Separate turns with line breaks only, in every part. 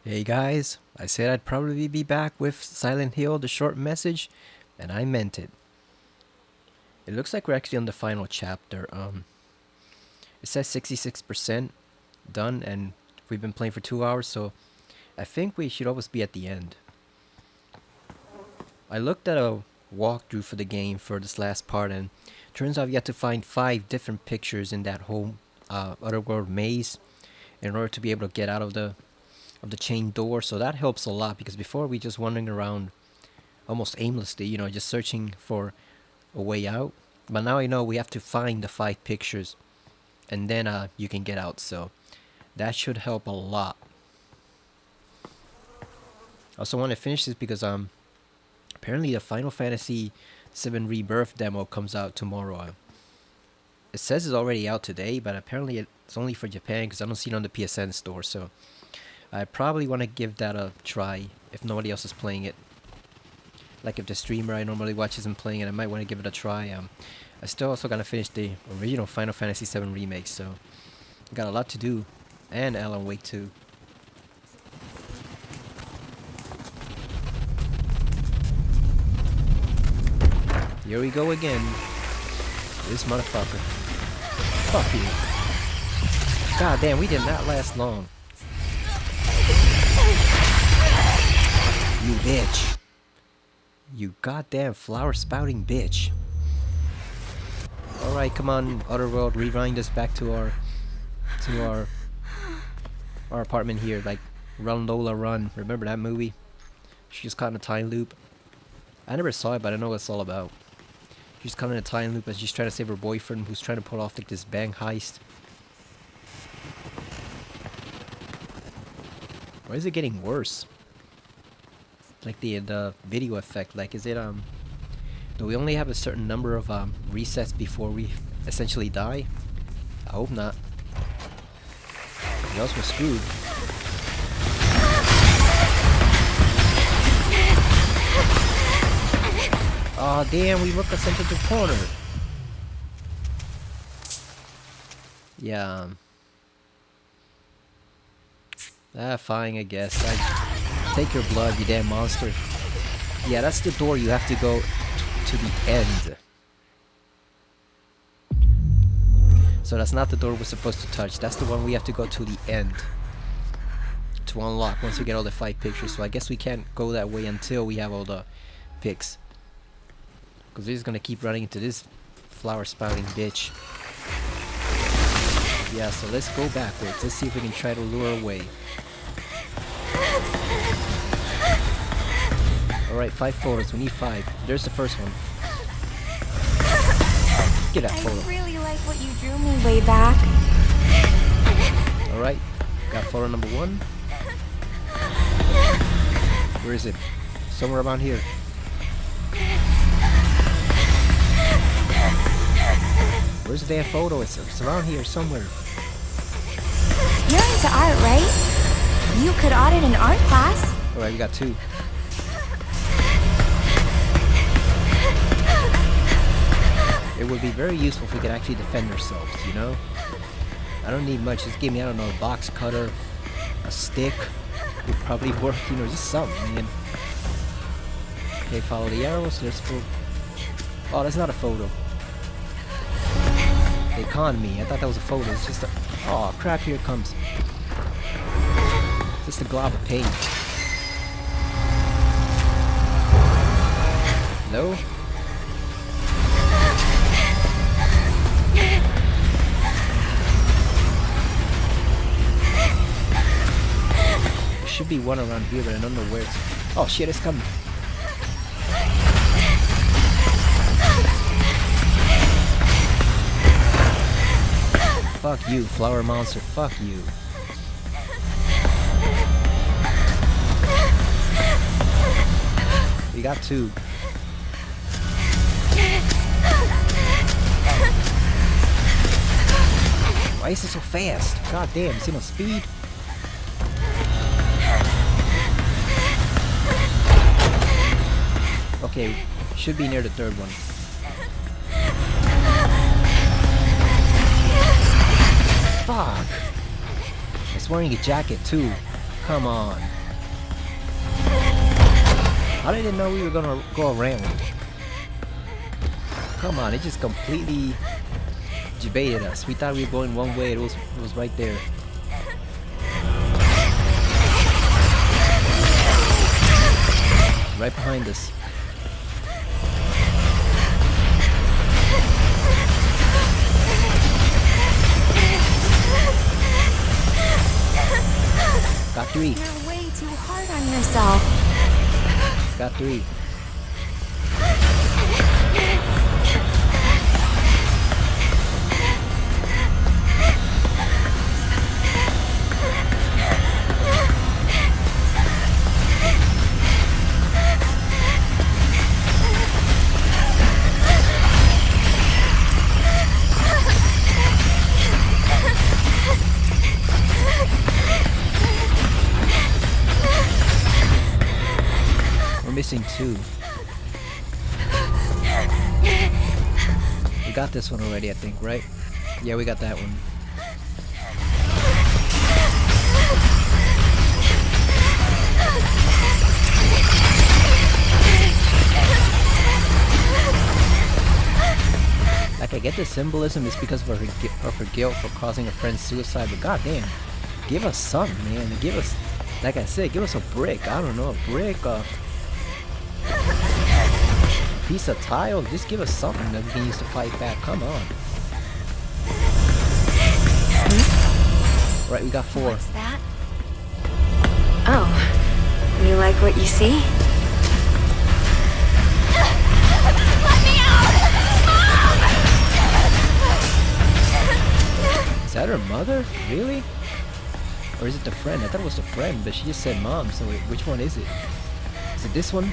Hey guys, I said I'd probably be back with Silent Hill, the short message, and I meant it. It looks like we're actually on the final chapter. It says 66% done, and we've been playing for 2 hours, so I think we should almost be at the end. I looked at a walkthrough for the game for this last part, and turns out you have to find 5 different pictures in that whole Otherworld maze in order to be able to get out of the chain door. So that helps a lot because before we just wandering around almost aimlessly, just searching for a way out. But now I know we have to find the 5 pictures, and then you can get out. So that should help a lot. I also want to finish this because apparently the Final Fantasy VII Rebirth demo comes out tomorrow. It says it's already out today, but apparently it's only for Japan because I don't see it on the PSN store. So I probably want to give that a try if nobody else is playing it. Like if the streamer I normally watch isn't playing it, I might want to give it a try. I still also gotta finish the original Final Fantasy VII remake, so got a lot to do, and Alan Wake 2. Here we go again. This motherfucker. Fuck you. God damn, we did not last long. You bitch. You goddamn flower spouting bitch. Alright, come on, Otherworld, rewind us back to our apartment here, like Run Lola Run. Remember that movie? She's caught in a time loop. I never saw it, but I know what it's all about. She's caught in a time loop and she's trying to save her boyfriend who's trying to pull off like this bank heist. Why is it getting worse? Like the video effect, like is it do we only have a certain number of resets before we essentially die? I hope not. Or else we're screwed. Aw, damn, we look us into the corner. Yeah. Fine, I guess. Take your blood, you damn monster. Yeah, that's the door you have to go to the end. So that's not the door we're supposed to touch. That's the one we have to go to the end to unlock once we get all the 5 pictures. So I guess we can't go that way until we have all the pics. Because we're just gonna keep running into this flower spouting bitch. Yeah, so let's go backwards. Let's see if we can try to lure her away. Alright, 5 photos. We need 5. There's the first one. Get that photo.
I really like what you drew me way back.
Alright, got photo number 1. Where is it? Somewhere around here. Where's the damn photo? It's around here somewhere.
You're into art, right? You could audit an art class.
Alright, we got 2. It would be very useful if we could actually defend ourselves, you know? I don't need much. Just give me, I don't know, a box cutter, a stick. Would probably work, just something, man. Okay, follow the arrows. There's oh, that's not a photo. They conned me. I thought that was a photo. It's just a... Oh, crap, here it comes. Just a glob of paint. No? There should be one around here, but I don't know where it's... Oh, shit, it's coming. Fuck you, flower monster. Fuck you. We got 2. Why is it so fast? God damn, it's in on speed. Okay, should be near the 3rd one. Fuck! It's wearing a jacket too. Come on. How did it know we were gonna go around? Come on, it just completely debated us. We thought we were going one way, it was right there. Right behind us. Got 3.
You're way too hard on yourself.
Got 3. Missing 2. We got this one already, I think, right? Yeah, we got that one. Like, I get the symbolism is because of her guilt for causing a friend's suicide, but goddamn, give us something, man. Give us, like I said, give us a brick. I don't know, a brick, piece of tile, just give us something that we can use to fight back. Come on. Right, we got 4.
What's that? Oh, you like what you see? Let me out! Mom!
Is that her mother? Really? Or is it the friend? I thought it was the friend, but she just said mom, so wait, which one is it? Is it this one?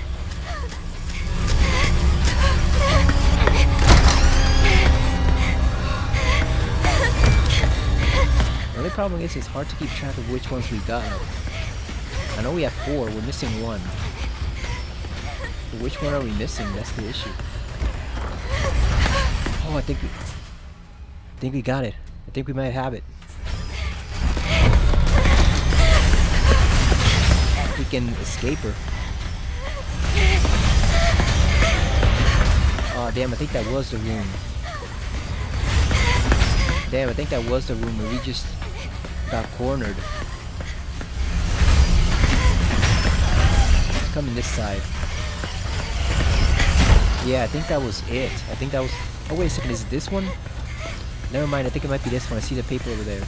The only problem is it's hard to keep track of which ones we got. I know we have 4, we're missing 1. But which one are we missing? That's the issue. Oh, I think we got it. I think we might have it. We can escape her. Oh damn, I think that was the room. Damn, I think that was the room where we just got cornered. It's coming this side. Yeah, I think that was it. I think that was... Oh wait a second, is it this one? Never mind, I think it might be this one. I see the paper over there.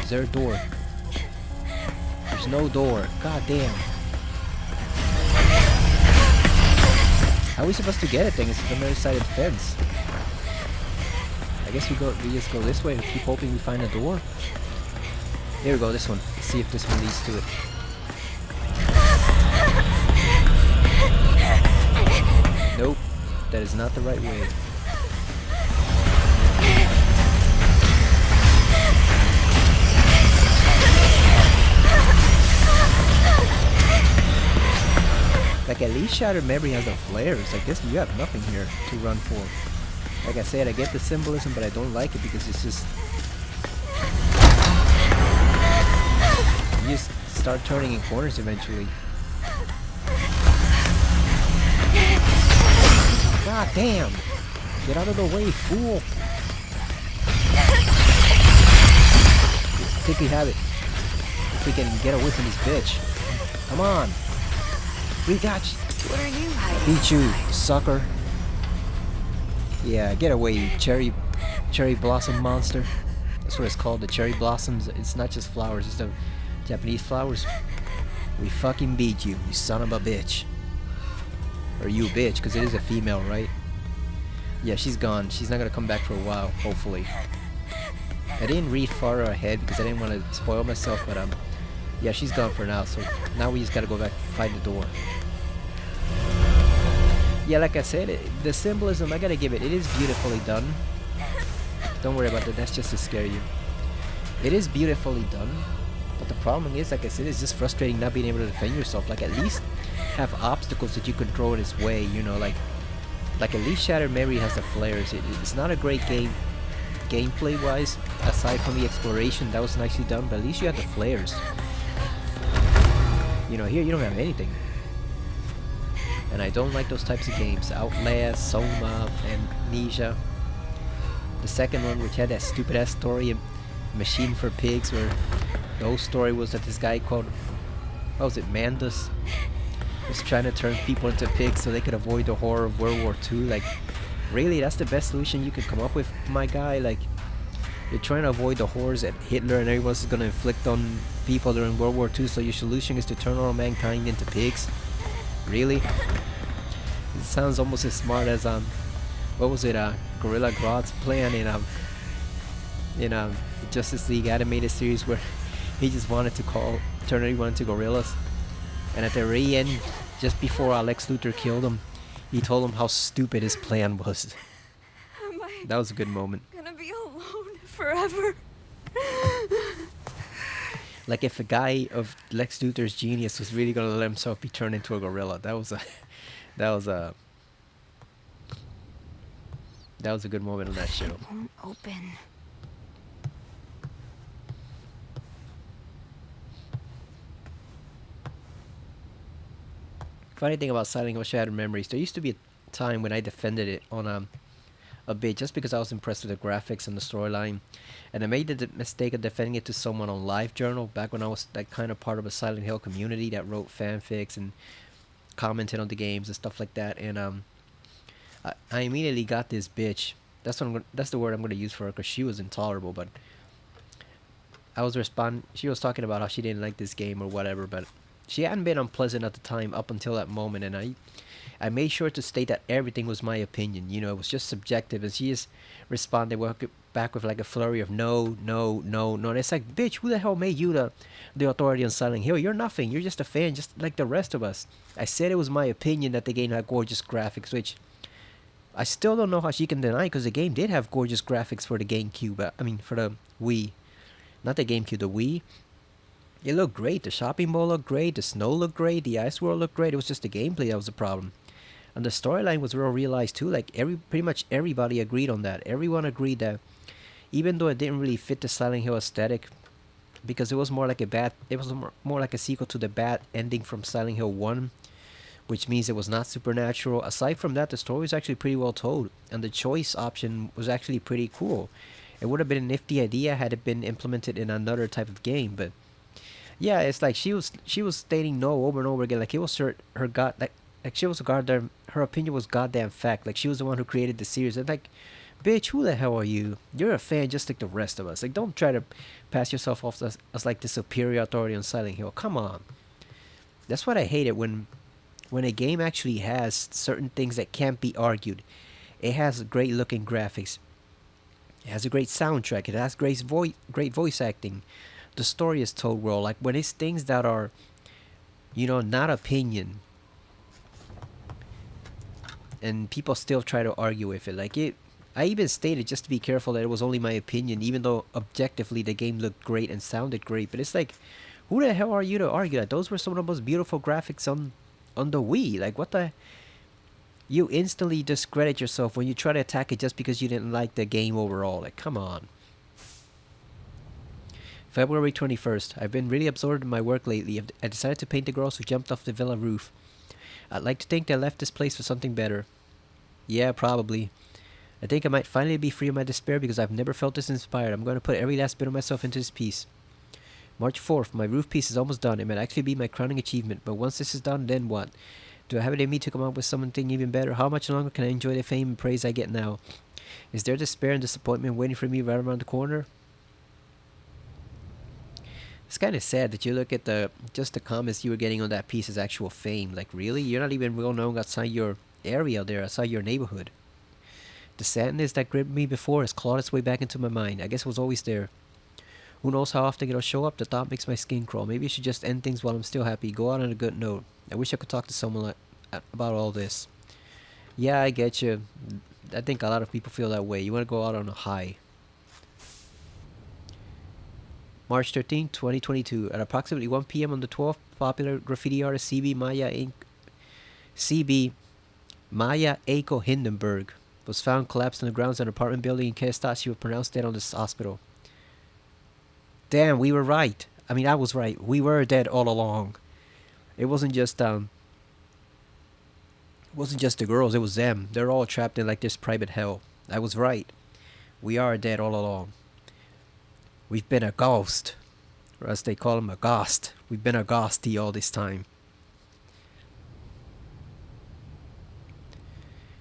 Is there a door? There's no door. God damn. How are we supposed to get it then? It's on the other side of the fence. I guess we just go this way and keep hoping we find a door. There we go, this one. Let's see if this one leads to it. Nope, that is not the right way. Like, at least Shattered Memory has the flares. I guess you have nothing here to run for. Like I said, I get the symbolism, but I don't like it because it's just... You just start turning in corners eventually. God damn! Get out of the way, fool! I think we have it. If we can get away from this bitch. Come on! We got you!
What are you hiding?
Beat you, sucker! Yeah, get away, you cherry blossom monster. That's what it's called, the cherry blossoms. It's not just flowers, it's the Japanese flowers. We fucking beat you, you son of a bitch. Or you bitch, because it is a female, right? Yeah, she's gone. She's not gonna come back for a while, hopefully. I didn't read far ahead because I didn't want to spoil myself, but yeah, she's gone for now, so now we just gotta go back and find the door. Yeah, like I said, the symbolism, I gotta give it is beautifully done. Don't worry about that, that's just to scare you. It is beautifully done, but the problem is, like I said, it's just frustrating not being able to defend yourself. Like, at least have obstacles that you can throw in his way, you know, like Like at least Shattered Memory has the flares. It's not a great game gameplay wise, aside from the exploration that was nicely done, but at least you had the flares. You know, here you don't have anything. And I don't like those types of games. Outlast, Soma, Amnesia. The second one, which had that stupid ass story, Machine for Pigs, where the whole story was that this guy called, what was it, Mandus, was trying to turn people into pigs so they could avoid the horror of World War II. Like, really, that's the best solution you could come up with, my guy? Like, you're trying to avoid the horrors that Hitler and everyone else is gonna inflict on people during World War II, so your solution is to turn all mankind into pigs? Really? It sounds almost as smart as what was it, Gorilla Grodd's plan in Justice League animated series, where he just wanted to turn everyone into gorillas, and at the very end, just before Lex Luthor killed him, he told him how stupid his plan was.
Am I
That was a good moment.
gonna be alone forever?
Like if a guy of Lex Luthor's genius was really gonna let himself be turned into a gorilla, that was a good moment on that show.
It won't open.
Funny thing about Silent Hill Shattered Memories, there used to be a time when I defended it on a bit just because I was impressed with the graphics and the storyline, and I made the mistake of defending it to someone on LiveJournal back when I was like kind of part of a Silent Hill community that wrote fanfics and commented on the games and stuff like that, and I immediately got this bitch. That's the word I'm gonna use for her, because she was intolerable. But she was talking about how she didn't like this game or whatever, but she hadn't been unpleasant at the time up until that moment, and I made sure to state that everything was my opinion. You know, it was just subjective, and she just responded back with like a flurry of no, no, no, no. And it's like, bitch, who the hell made you the authority on Silent Hill? You're nothing. You're just a fan, just like the rest of us. I said it was my opinion that the game had gorgeous graphics, which I still don't know how she can deny, because the game did have gorgeous graphics for the GameCube. I mean, for the Wii. Not the GameCube, the Wii. It looked great. The shopping mall looked great. The snow looked great. The ice world looked great. It was just the gameplay that was the problem. And the storyline was well realized too. Like pretty much everybody agreed on that. Everyone agreed that even though it didn't really fit the Silent Hill aesthetic, because it was more like more like a sequel to the bad ending from Silent Hill 1, which means it was not supernatural. Aside from that, the story was actually pretty well told, and the choice option was actually pretty cool. It would have been a nifty idea had it been implemented in another type of game, but yeah, it's like she was stating no over and over again. Like it was her god, like she was a goddamn, her opinion was goddamn fact. Like she was the one who created the series. And like, bitch, who the hell are you? You're a fan just like the rest of us. Like, don't try to pass yourself off as like the superior authority on Silent Hill. Come on. That's what I hated when a game actually has certain things that can't be argued. It has great looking graphics. It has a great soundtrack. It has great voice acting. The story is told well. Like when it's things that are, you know, not opinion, and people still try to argue with it. Like I even stated just to be careful that it was only my opinion, even though objectively the game looked great and sounded great. But it's like, who the hell are you to argue that? Those were some of the most beautiful graphics on the Wii. Like what the? You instantly discredit yourself when you try to attack it just because you didn't like the game overall. Like, come on. February 21st. I've been really absorbed in my work lately. I decided to paint the girls who jumped off the villa roof. I'd like to think they left this place for something better. Yeah, probably. I think I might finally be free of my despair because I've never felt this inspired. I'm going to put every last bit of myself into this piece. March 4th. My roof piece is almost done. It might actually be my crowning achievement. But once this is done, then what? Do I have it in me to come up with something even better? How much longer can I enjoy the fame and praise I get now? Is there despair and disappointment waiting for me right around the corner? It's kind of sad that you look at the comments you were getting on that piece as actual fame. Like, really? You're not even well known outside your area there, outside your neighborhood. The sadness that gripped me before has clawed its way back into my mind. I guess it was always there. Who knows how often it'll show up? The thought makes my skin crawl. Maybe I should just end things while I'm still happy. Go out on a good note. I wish I could talk to someone about all this. Yeah, I get you. I think a lot of people feel that way. You want to go out on a high. March 13, 2022. At approximately 1 p.m. on the 12th, popular graffiti artist CB Maya Inc. CB Maya Eiko Hindenburg was found collapsed on the grounds of an apartment building in Kestad. She was pronounced dead on this hospital. Damn, we were right. I mean, I was right. We were dead all along. It wasn't just the girls. It was them. They're all trapped in like this private hell. I was right. We are dead all along. We've been a ghost, or as they call them, a ghost. We've been a ghosty all this time.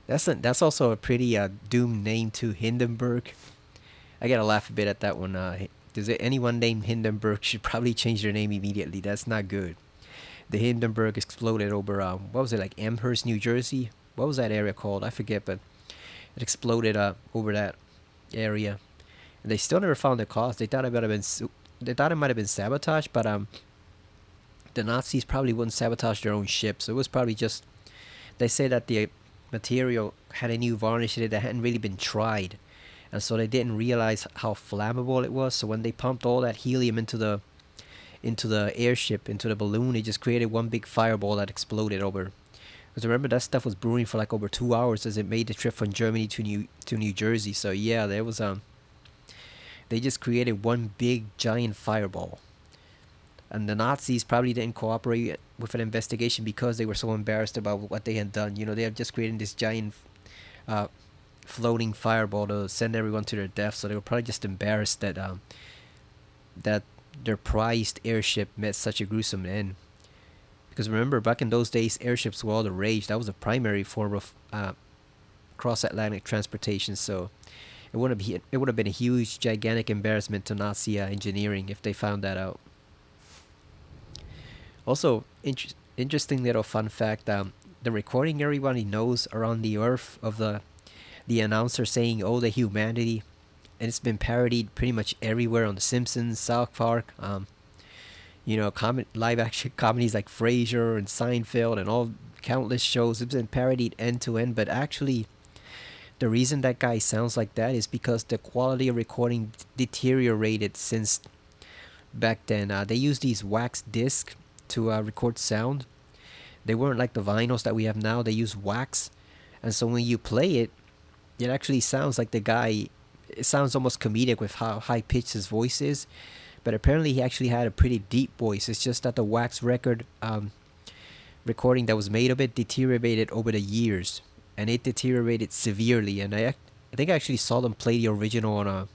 That's also a pretty doomed name too, Hindenburg. I gotta laugh a bit at that one. Does anyone named Hindenburg should probably change their name immediately? That's not good. The Hindenburg exploded over what was it, like Amherst, New Jersey? What was that area called? I forget, but it exploded over that area, and they still never found the cause. They thought it might have been sabotage, but the Nazis probably wouldn't sabotage their own ship, so it was probably just, they say that the material had a new varnish in it that hadn't really been tried, and so they didn't realize how flammable it was. So when they pumped all that helium into the airship, into the balloon, it just created one big fireball that exploded over. Because remember, that stuff was brewing for like over 2 hours as it made the trip from Germany to New Jersey. So yeah, there was they just created one big giant fireball. And the Nazis probably didn't cooperate with an investigation because they were so embarrassed about what they had done. You know, they had just created this giant floating fireball to send everyone to their death. So they were probably just embarrassed that that their prized airship met such a gruesome end. Because remember, back in those days, airships were all the rage. That was the primary form of cross-Atlantic transportation. So it would have been a huge, gigantic embarrassment to Nazi engineering if they found that out. Also, interesting little fun fact: the recording everybody knows around the earth of the announcer saying "Oh, the humanity," and it's been parodied pretty much everywhere on The Simpsons, South Park, live action comedies like Frasier and Seinfeld and all countless shows. It's been parodied end to end, but actually, the reason that guy sounds like that is because the quality of recording deteriorated since back then. They used these wax discs to record sound. They weren't like the vinyls that we have now. They use wax, and so when you play it, it actually sounds like the guy. It sounds almost comedic with how high pitched his voice is, but apparently he actually had a pretty deep voice. It's just that the wax record recording that was made of it deteriorated over the years, and it deteriorated severely. And I think I actually saw them play the original on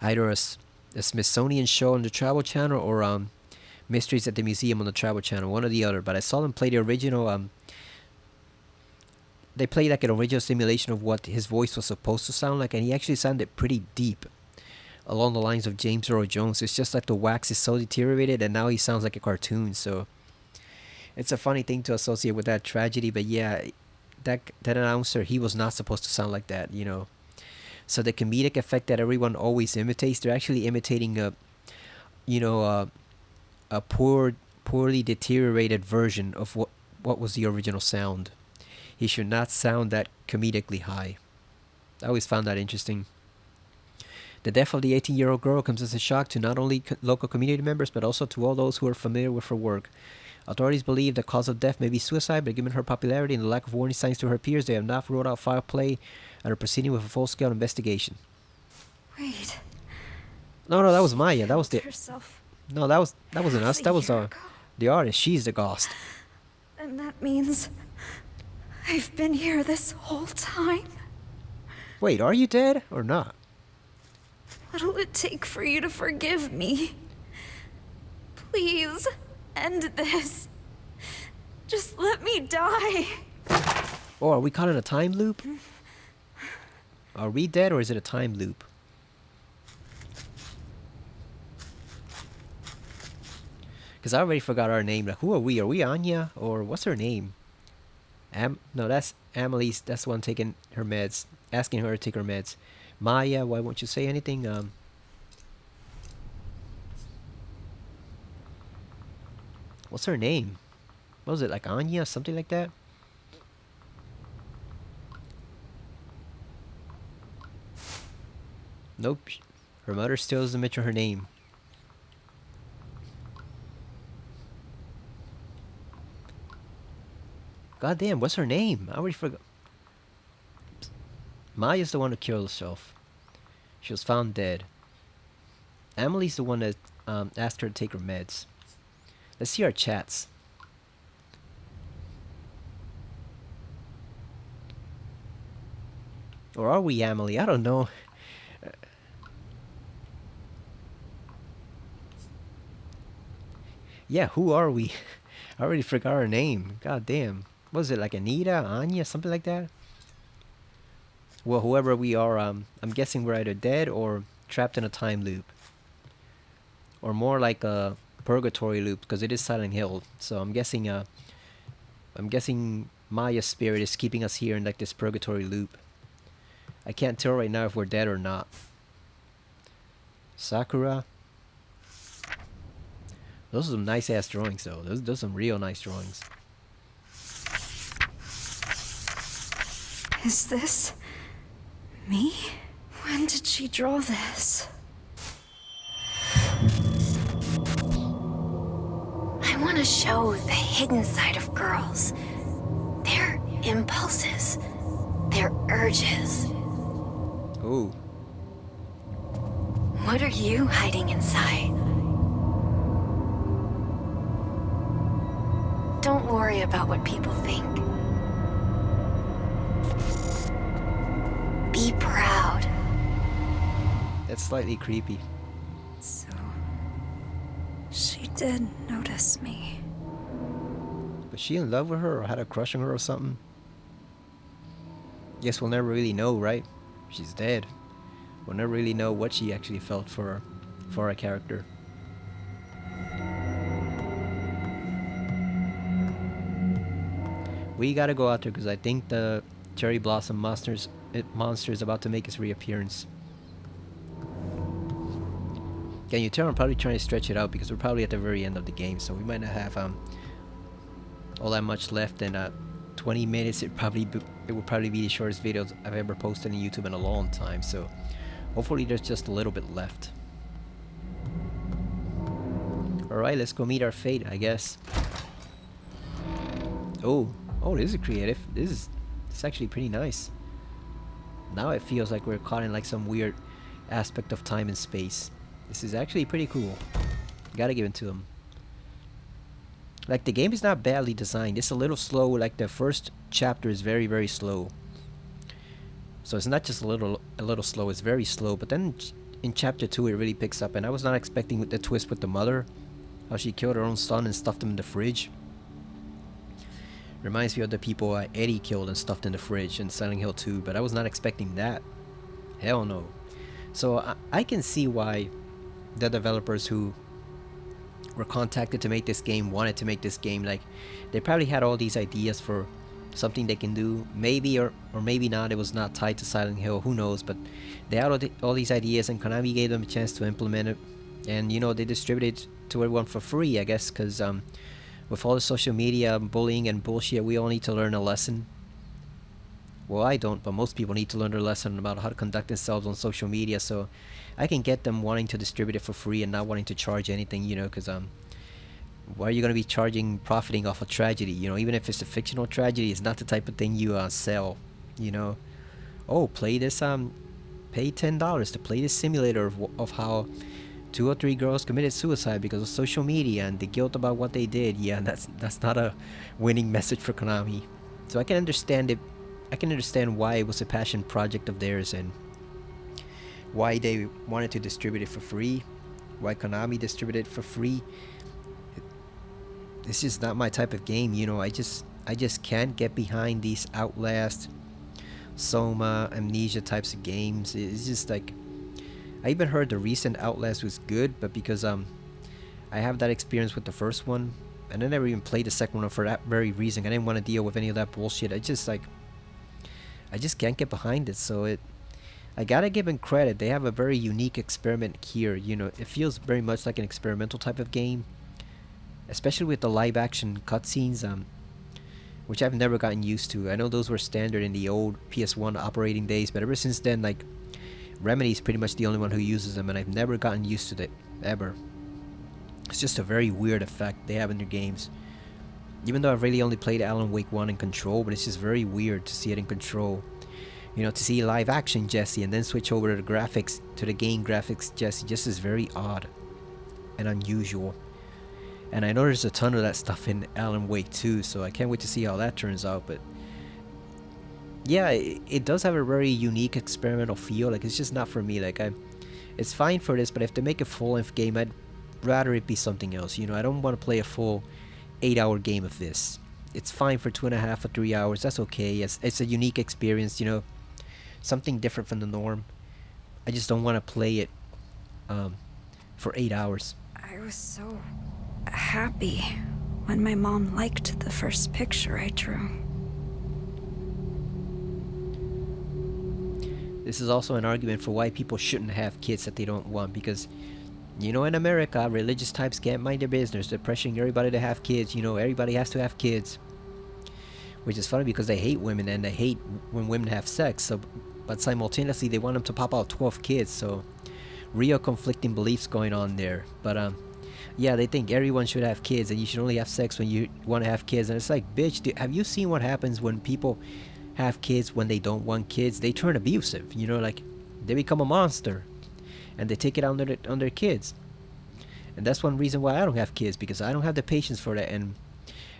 either a Smithsonian show on the Travel Channel or Mysteries at the Museum on the Travel Channel, one or the other. But I saw them play the original. They played like an original simulation of what his voice was supposed to sound like, and he actually sounded pretty deep, along the lines of James Earl Jones. It's just like the wax is so deteriorated, and now he sounds like a cartoon. So it's a funny thing to associate with that tragedy. But yeah, that announcer, he was not supposed to sound like that, you know. So the comedic effect that everyone always imitates, they're actually imitating a poorly deteriorated version of what was the original sound. He should not sound that comedically high. I always found that interesting. The death of the 18-year-old girl comes as a shock to not only local community members, but also to all those who are familiar with her work. Authorities believe the cause of death may be suicide, but given her popularity and the lack of warning signs to her peers, they have not ruled out foul play and are proceeding with a full-scale investigation.
Wait.
No, that was Maya. That was the...
Herself
No, that wasn't us. That was
ago.
the artist. She's the ghost.
And that means I've been here this whole time.
Wait, are you dead or not?
What'll it take for you to forgive me? Please, end this. Just let me die.
Oh, are we caught in a time loop? Are we dead or is it a time loop? Because I already forgot our name. Like, who are we? Are we Anya? Or what's her name? No, that's Amelie's. That's the one taking her meds. Asking her to take her meds. Maya, why won't you say anything? What's her name? What was it, like Anya? Something like that? Nope. Her mother still doesn't mention her name. God damn, what's her name? I already forgot. Maya's the one who killed herself. She was found dead. Emily's the one that asked her to take her meds. Let's see our chats. Or are we Emily? I don't know. Yeah, who are we? I already forgot her name. God damn. Was it like Anita, Anya, something like that? Well, whoever we are, I'm guessing we're either dead or trapped in a time loop. Or more like a purgatory loop, because it is Silent Hill. So I'm guessing Maya's spirit is keeping us here in like this purgatory loop. I can't tell right now if we're dead or not. Sakura. Those are some nice ass drawings though. Those are some real nice drawings.
Is this me? When did she draw this? I want to show the hidden side of girls. Their impulses, their urges.
Ooh.
What are you hiding inside? Don't worry about what people think. Be proud.
That's slightly creepy.
So, she did notice me.
Was she in love with her or had a crush on her or something? Guess we'll never really know, right? She's dead. We'll never really know what she actually felt for our character. We gotta go out there because I think the Cherry Blossom monster is about to make its reappearance. Can you tell I'm probably trying to stretch it out because we're probably at the very end of the game, so we might not have all that much left. And 20 minutes, it will probably be the shortest video I've ever posted on YouTube in a long time. So hopefully there's just a little bit left. All right, let's go meet our fate, I guess. Oh, this is creative. It's actually pretty nice. Now it feels like we're caught in like some weird aspect of time and space. This is actually pretty cool. Gotta give it to them. Like, the game is not badly designed. It's a little slow. Like, the first chapter is very, very slow. So it's not just a little slow. It's very slow. But then in chapter 2, it really picks up. And I was not expecting the twist with the mother. How she killed her own son and stuffed him in the fridge. Reminds me of the people Eddie killed and stuffed in the fridge in Silent Hill 2. But I was not expecting that. Hell no. So I can see why the developers who were contacted to make this game wanted to make this game. Like, they probably had all these ideas for something they can do. Maybe or maybe not. It was not tied to Silent Hill. Who knows? But they had all these ideas, and Konami gave them a chance to implement it. And, you know, they distributed it to everyone for free, I guess, because with all the social media bullying and bullshit, we all need to learn a lesson. Well, I don't, but most people need to learn their lesson about how to conduct themselves on social media. So I can get them wanting to distribute it for free and not wanting to charge anything, you know, because why are you going to be profiting off a tragedy? You know, even if it's a fictional tragedy, it's not the type of thing you sell, you know. Oh, play this, pay $10 to play this simulator of how 2 or 3 girls committed suicide because of social media and the guilt about what they did. Yeah, that's not a winning message for Konami. So I can understand it. I can understand why it was a passion project of theirs and why they wanted to distribute it for free, why Konami distributed it for free. This is not my type of game, you know. I just can't get behind these Outlast, Soma, Amnesia types of games. It's just like, I even heard the recent Outlast was good, but because I have that experience with the first one, and I never even played the second one for that very reason. I didn't want to deal with any of that bullshit. I just can't get behind it. So I gotta give them credit. They have a very unique experiment here. You know, it feels very much like an experimental type of game, especially with the live action cutscenes, which I've never gotten used to. I know those were standard in the old PS1 operating days, but ever since then, like, Remedy's pretty much the only one who uses them, and I've never gotten used to it ever. It's just a very weird effect they have in their games. Even though I've really only played Alan Wake 1 in Control, but it's just very weird to see it in Control. You know, to see live action Jesse and then switch over to the graphics, to the game graphics Jesse, just is very odd and unusual. And I know there's a ton of that stuff in Alan Wake 2, so I can't wait to see how that turns out. But yeah, it does have a very unique experimental feel. Like, it's just not for me. Like, it's fine for this, but if they make a full-length game, I'd rather it be something else. You know, I don't want to play a full 8-hour game of this. It's fine for 2.5 or 3 hours. That's okay. It's a unique experience, you know, something different from the norm. I just don't want to play it for 8 hours.
I was so happy when my mom liked the first picture I drew.
This is also an argument for why people shouldn't have kids that they don't want, because, you know, in America, religious types can't mind their business. They're pressuring everybody to have kids. You know, everybody has to have kids. Which is funny because they hate women and they hate when women have sex. So, but simultaneously, they want them to pop out 12 kids. So, real conflicting beliefs going on there. But, yeah, they think everyone should have kids and you should only have sex when you want to have kids. And it's like, bitch, have you seen what happens when people have kids when they don't want kids? They turn abusive, you know, like they become a monster and they take it on their kids. And that's one reason why I don't have kids, because I don't have the patience for that. And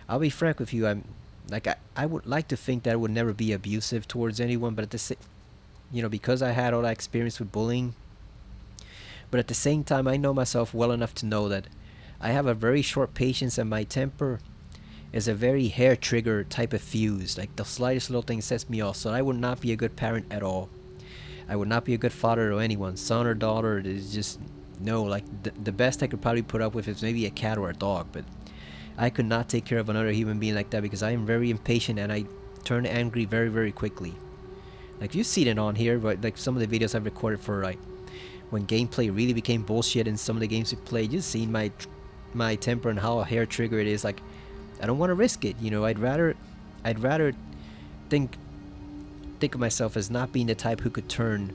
I'll be frank with you, I would like to think that I would never be abusive towards anyone, but at the you know, because I had all that experience with bullying. But at the same time, I know myself well enough to know that I have a very short patience, and my temper is a very hair trigger type of fuse. Like, the slightest little thing sets me off. So I would not be a good parent at all. I would not be a good father to anyone, son or daughter. It is just no. Like, the best I could probably put up with is maybe a cat or a dog, but I could not take care of another human being like that, because I am very impatient and I turn angry very, very quickly. Like, you've seen it on here, but like some of the videos I've recorded for, like, when gameplay really became bullshit in some of the games we played, you've seen my temper and how hair trigger it is. Like, I don't want to risk it, you know. I'd rather think of myself as not being the type who could turn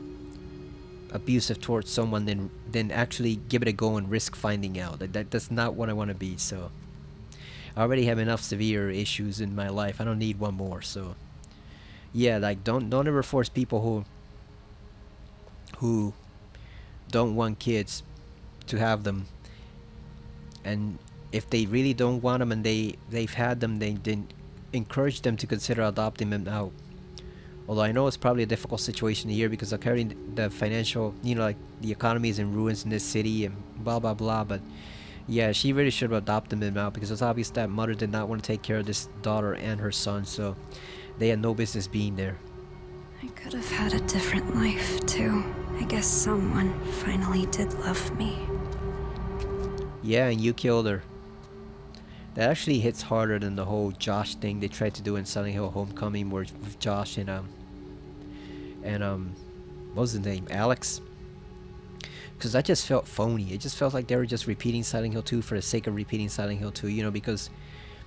abusive towards someone than actually give it a go and risk finding out. That's not what I want to be. So I already have enough severe issues in my life. I don't need one more. So yeah, like, don't ever force people who don't want kids to have them. And if they really don't want them and they've had them, then encourage them to consider adopting them out. Although I know it's probably a difficult situation here because currently the financial, you know, like, the economy is in ruins in this city and blah blah blah. But yeah, she really should have adopted them out, because it's obvious that mother did not want to take care of this daughter and her son, so they had no business being there.
I could have had a different life, too. I guess someone finally did love me.
Yeah, and you killed her. That actually hits harder than the whole Josh thing they tried to do in Silent Hill Homecoming, where with Josh and what was his name, Alex? Because that just felt phony. It just felt like they were just repeating Silent Hill 2 for the sake of repeating Silent Hill 2, you know, because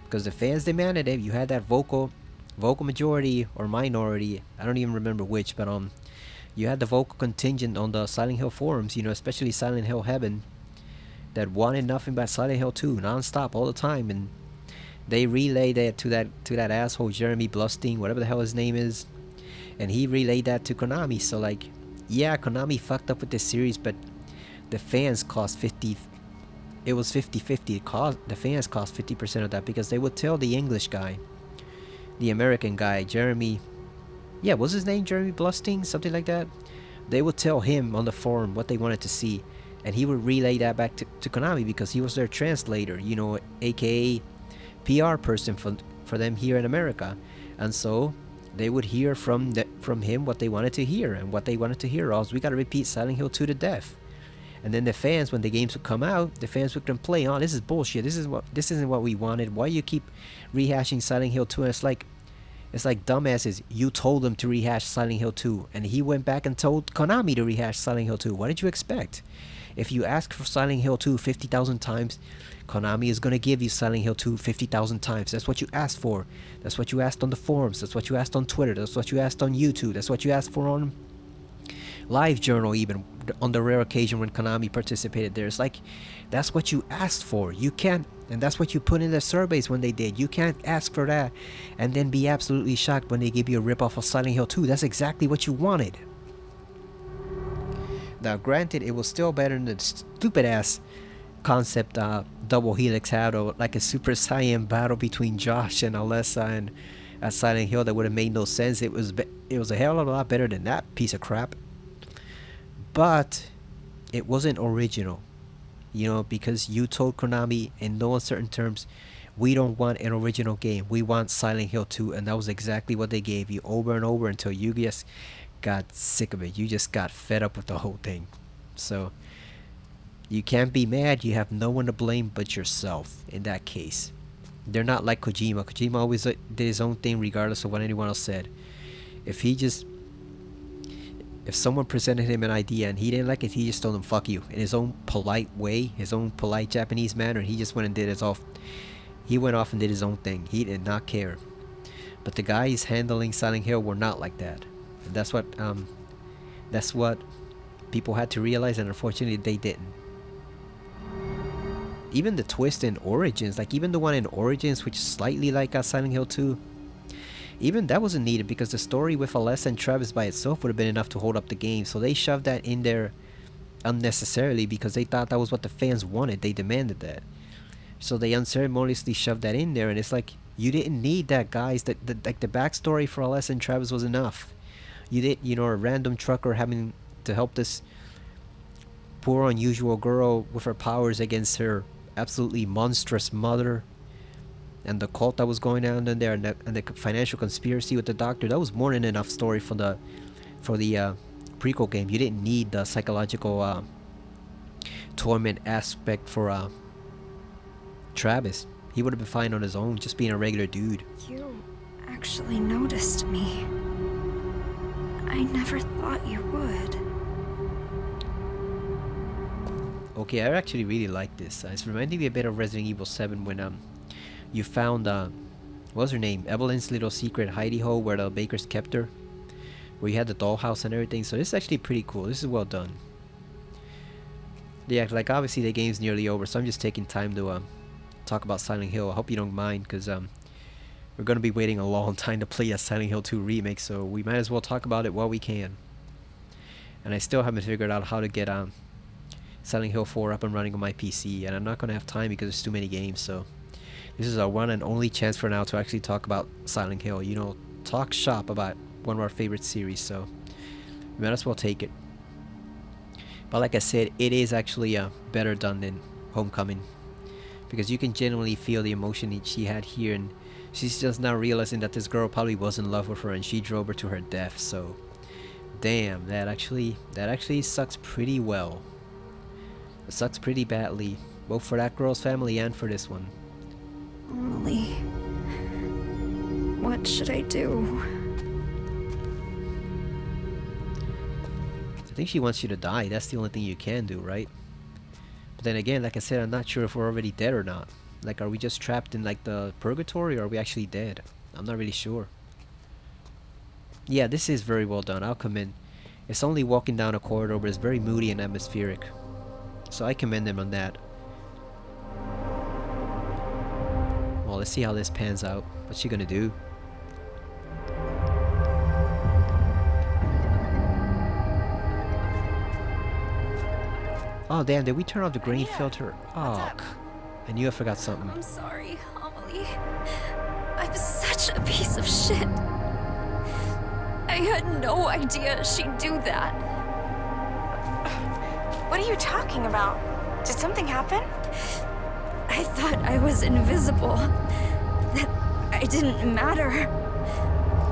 the fans demanded it. You had that vocal majority or minority, I don't even remember which, but you had the vocal contingent on the Silent Hill forums, you know, especially Silent Hill Heaven, that wanted nothing but Silent Hill 2 non-stop all the time. And they relayed that to that asshole Jeremy Blustein, whatever the hell his name is, and he relayed that to Konami. So, like, yeah, Konami fucked up with this series, but the fans cost 50. It was 50-50. The fans cost 50% of that, because they would tell the English guy, the American guy, Jeremy, yeah, what's his name, Jeremy Blustein, something like that. They would tell him on the forum what they wanted to see, and he would relay that back to Konami, because he was their translator, you know, aka PR person for them here in America. And so they would hear from him what they wanted to hear, and what they wanted to hear was, we gotta repeat Silent Hill 2 to death. And then the fans, when the games would come out, the fans would complain, oh, this is bullshit, this isn't what we wanted, why you keep rehashing Silent Hill 2? And it's like dumbasses, you told them to rehash Silent Hill 2, and he went back and told Konami to rehash Silent Hill 2. What did you expect? If you ask for Silent Hill 2 50,000 times, Konami is going to give you Silent Hill 2 50,000 times. That's what you asked for. That's what you asked on the forums. That's what you asked on Twitter. That's what you asked on YouTube. That's what you asked for on live journal, even on the rare occasion when Konami participated there. It's like, that's what you asked for. You can't, and that's what you put in the surveys when they did. You can't ask for that and then be absolutely shocked when they give you a ripoff of Silent Hill 2. That's exactly what you wanted. Now, granted, it was still better than the stupid ass concept Double Helix had, or like a Super Saiyan battle between Josh and Alessa and Silent Hill that would have made no sense. It was a hell of a lot better than that piece of crap. But it wasn't original, you know, because you told Konami in no uncertain terms, we don't want an original game, we want Silent Hill 2, and that was exactly what they gave you over and over until you just got sick of it. You just got fed up with the whole thing. So you can't be mad. You have no one to blame but yourself in that case. They're not like Kojima. Kojima always did his own thing regardless of what anyone else said. If someone presented him an idea and he didn't like it, he just told them fuck you in his own polite way, his own polite Japanese manner. He just went and did his off. He went off and did his own thing. He did not care. But the guys handling Silent Hill were not like that. And that's what people had to realize, and unfortunately they didn't. Even the twist in Origins, like even the one in Origins, which is slightly like Silent Hill 2, even that wasn't needed because the story with Alessa and Travis by itself would have been enough to hold up the game. So they shoved that in there unnecessarily because they thought that was what the fans wanted. They demanded that. So they unceremoniously shoved that in there, and it's like, you didn't need that, guys. Like the backstory for Alessa and Travis was enough. You did, you know, a random trucker having to help this poor unusual girl with her powers against her absolutely monstrous mother, and the cult that was going on in there, and the financial conspiracy with the doctor. That was more than enough story for the prequel game. You didn't need the psychological torment aspect for Travis. He would have been fine on his own, just being a regular dude.
You actually noticed me. I never thought you would.
Okay, I actually really like this. It's reminding me a bit of Resident Evil 7 when you found what was her name? Evelyn's little secret hidey hole where the bakers kept her, where you had the dollhouse and everything. So this is actually pretty cool. This is well done. Yeah, like obviously the game's nearly over, so I'm just taking time to talk about Silent Hill. I hope you don't mind, because we're gonna be waiting a long time to play a Silent Hill 2 remake, so we might as well talk about it while we can. And I still haven't figured out how to get Silent Hill 4 up and running on my PC, and I'm not gonna have time because there's too many games. So this is our one and only chance for now to actually talk about Silent Hill. You know, talk shop about one of our favorite series. So we might as well take it. But like I said, it is actually better done than Homecoming, because you can genuinely feel the emotion she had here, and she's just now realizing that this girl probably was in love with her and she drove her to her death. So damn, that actually sucks pretty well. It sucks pretty badly, both for that girl's family and for this one.
Emily, what should I do?
I think she wants you to die. That's the only thing you can do, right? But then again, like I said, I'm not sure if we're already dead or not. Like, are we just trapped in like the purgatory, or are we actually dead? I'm not really sure. Yeah, this is very well done. I'll commend. It's only walking down a corridor, but it's very moody and atmospheric. So I commend them on that. Well, let's see how this pans out. What's she gonna do? Oh damn, did we turn off the grain filter? Oh, I knew I forgot something.
I'm sorry, Amelie. I'm such a piece of shit. I had no idea she'd do that.
What are you talking about? Did something happen?
I thought I was invisible. That I didn't matter.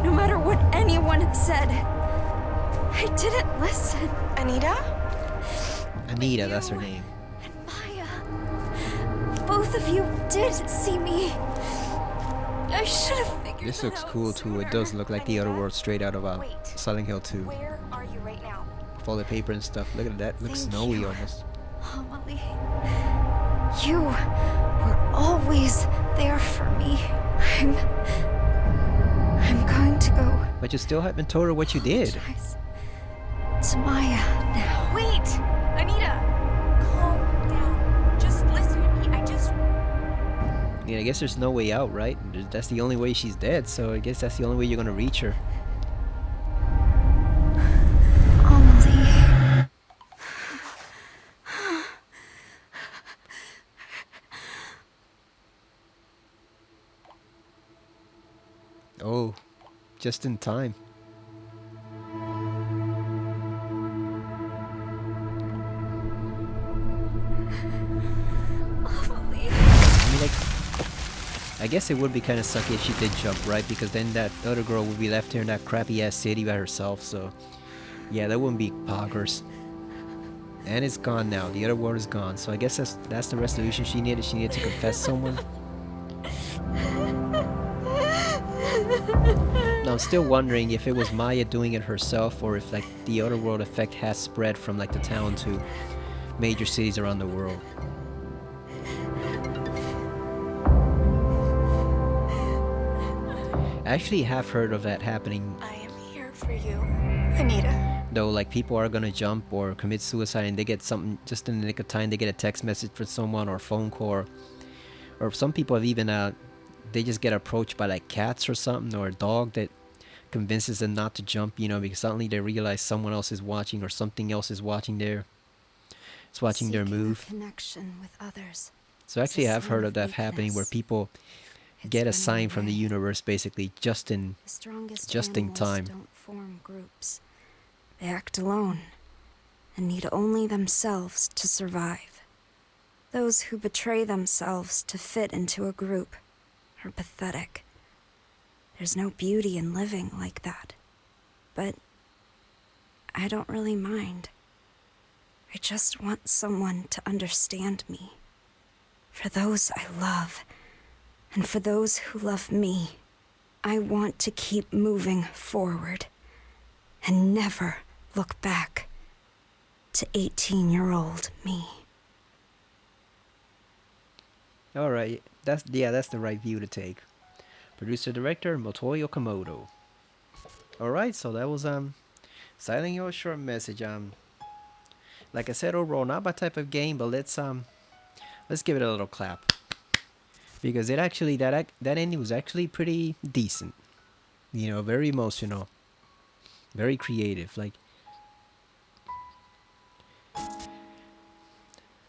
No matter what anyone said. I didn't listen.
Anita?
Anita, that's her name.
And Maya. Both of you did see me. I should have figured
This
that
looks
out
cool too. It does look like the other world straight out of
Wait.
Silent Hill 2.
Where are you right now?
With all the paper and stuff. Look at that. Looks
Thank
snowy
you.
almost.
Amelie, you were always there for me. I'm going to go
But you still haven't told her what you did.
apologize It's Maya now.
Wait! Anita! Calm down. Just listen to me.
I guess there's no way out, right? That's the only way she's dead, so I guess that's the only way you're gonna reach her.
Only.
Oh, just in time. I mean, like, I guess it would be kind of sucky if she did jump, right? Because then that other girl would be left here in that crappy ass city by herself, so yeah, that wouldn't be poggers. And it's gone now. The other world is gone. So I guess that's the resolution she needed. She needed to confess someone. Now I'm still wondering if it was Maya doing it herself or if like the other world effect has spread from like the town to major cities around the world. I actually have heard of that happening.
I am here for you, Anita.
Though, like, people are gonna jump or commit suicide and they get something just in the nick of time. They get a text message from someone or a phone call, or some people have even they just get approached by like cats or something, or a dog that convinces them not to jump, because suddenly they realize someone else is watching or something else is watching it's watching their move.
Connection with others.
So actually, I've heard of that happening where people get a sign from the universe basically just in time.
Don't form groups. They act alone and need only themselves to survive. Those who betray themselves to fit into a group are pathetic. There's no beauty in living like that. But I don't really mind. I just want someone to understand me. For those I love, and for those who love me, I want to keep moving forward and never look back to 18-year-old me.
All right, that's the right view to take. Producer director Motoi Okamoto. All right, so that was Silent Hill short message. Like I said, overall not my type of game, but let's give it a little clap because it actually that ending was actually pretty decent. Very emotional, very creative. Like,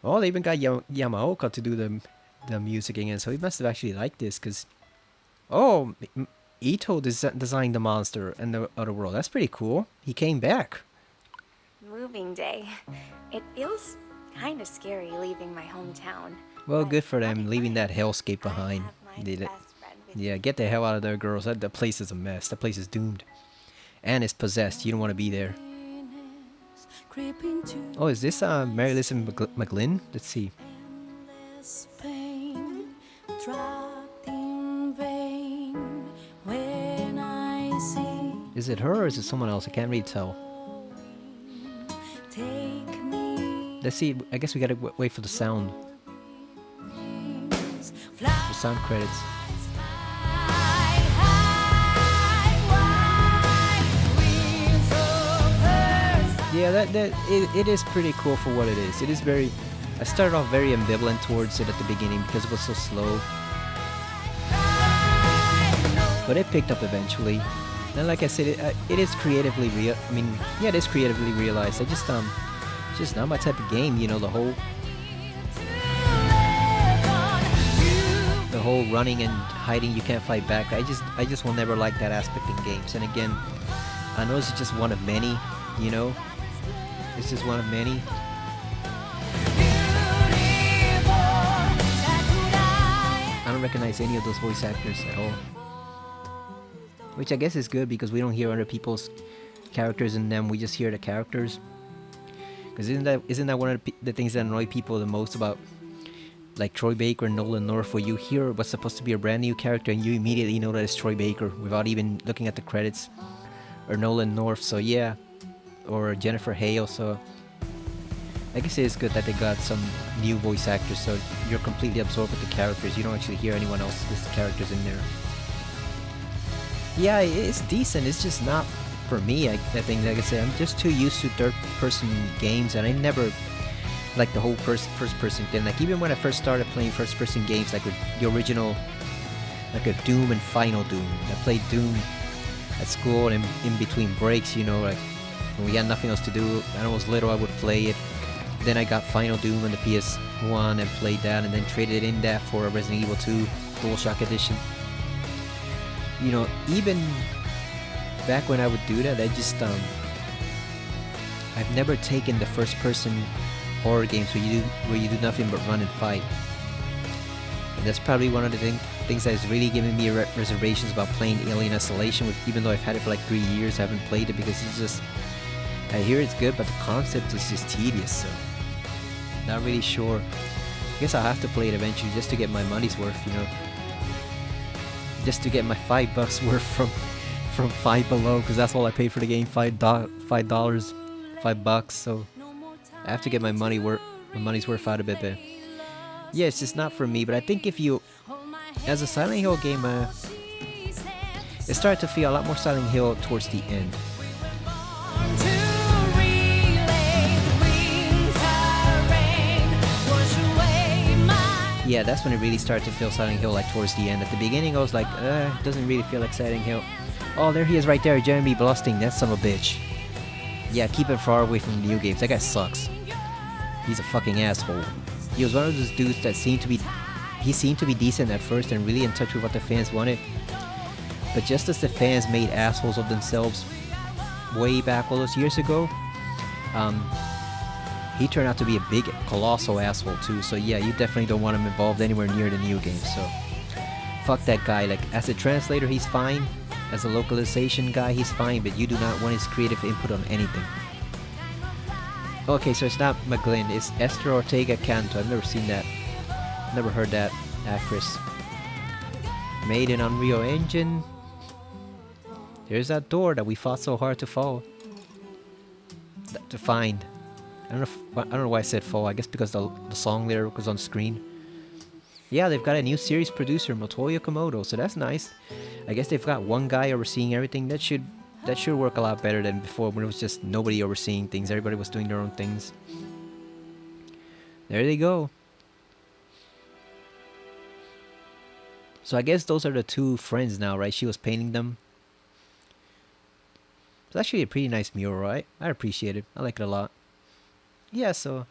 oh, they even got Yamaoka to do the music again, so he must have actually liked this, because Ito designed the monster and the other world. That's pretty cool. He came back.
Moving day. It feels kind of scary leaving my hometown.
Well,
but
good for
I'll
them
be
leaving
fine.
that hellscape
I
behind.
have my
Did it.
best friend with
Yeah,
me.
get the hell out of there, girls. That place is a mess. That place is doomed, and it's possessed. You don't want to be there. Oh, is this Mary Listen McGlynn? Let's see. Is it her or is it someone else? I can't really tell. Let's see. I guess we gotta wait for the sound. The sound credits. Yeah, it is pretty cool for what it is. It is very. I started off very ambivalent towards it at the beginning because it was so slow, but it picked up eventually. And like I said, it is creatively real. I mean, yeah, it is creatively realized. It's just not my type of game. The whole running and hiding, you can't fight back. I just will never like that aspect in games. And again, I know this is just one of many. It's just one of many. I don't recognize any of those voice actors at all. Which I guess is good because we don't hear other people's characters in them. We just hear the characters. Because isn't that one of the things that annoy people the most about like Troy Baker and Nolan North, where you hear what's supposed to be a brand new character and you immediately know that it's Troy Baker without even looking at the credits, or Nolan North. So yeah, or Jennifer Hale. So I guess it is good that they got some new voice actors, so you're completely absorbed with the characters. You don't actually hear anyone else's characters in there. Yeah, it's decent. It's just not for me, I think, like I said, I'm just too used to third-person games, and I never like the whole first-person thing. Like even when I first started playing first-person games, like with the original, like a Doom and Final Doom. I played Doom at school and in between breaks, you know, like when we had nothing else to do. When I was little, I would play it. Then I got Final Doom on the PS1 and played that, and then traded in that for Resident Evil 2 DualShock Edition. You know, even back when I would do that, I just I've never taken the first-person horror games where you do nothing but run and fight. And that's probably one of the things that is really giving me reservations about playing Alien Isolation. Even though I've had it for like 3 years, I haven't played it because it's just, I hear it's good, but the concept is just tedious. So not really sure. I guess I'll have to play it eventually just to get my money's worth, you know. Just to get my $5 worth from Five Below, because that's all I paid for the game, $5. So I have to get my money's worth out of it. But yeah, it's just not for me. But I think if you, as a Silent Hill game, it started to feel a lot more Silent Hill towards the end. Yeah, that's when it really started to feel Silent Hill, like towards the end. At the beginning, I was like, it doesn't really feel like Silent Hill. Oh, there he is right there, Jeremy Blusting, that son of a bitch. Yeah, keep it far away from new games. That guy sucks. He's a fucking asshole. He was one of those dudes that seemed to be decent at first and really in touch with what the fans wanted. But just as the fans made assholes of themselves way back all those years ago, he turned out to be a big, colossal asshole too. So yeah, you definitely don't want him involved anywhere near the new game. So fuck that guy. Like as a translator, he's fine. As a localization guy, he's fine. But you do not want his creative input on anything. Okay, so it's not McGlynn. It's Esther Ortega Canto. I've never seen that. Never heard that actress. Made in Unreal Engine. There's that door that we fought so hard to find. I don't know why I said fall. I guess because the song lyric was on screen. Yeah, they've got a new series producer, Motoya Komodo, so that's nice. I guess they've got one guy overseeing everything. That should work a lot better than before when it was just nobody overseeing things. Everybody was doing their own things. There they go. So I guess those are the two friends now, right? She was painting them. It's actually a pretty nice mural, right? I appreciate it. I like it a lot. Yeah, so...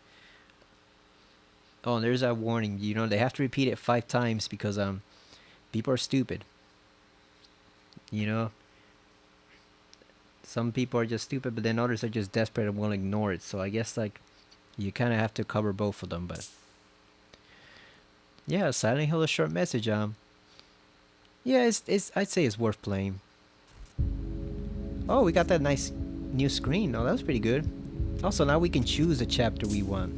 Oh, and there's that warning. You know, they have to repeat it 5 times because people are stupid. You know? Some people are just stupid, but then others are just desperate and will ignore it. So I guess, like, you kind of have to cover both of them, but... Yeah, Silent Hill, a short message. Yeah, I'd say it's worth playing. Oh, we got that nice new screen. Oh, that was pretty good. Also, now we can choose the chapter we want.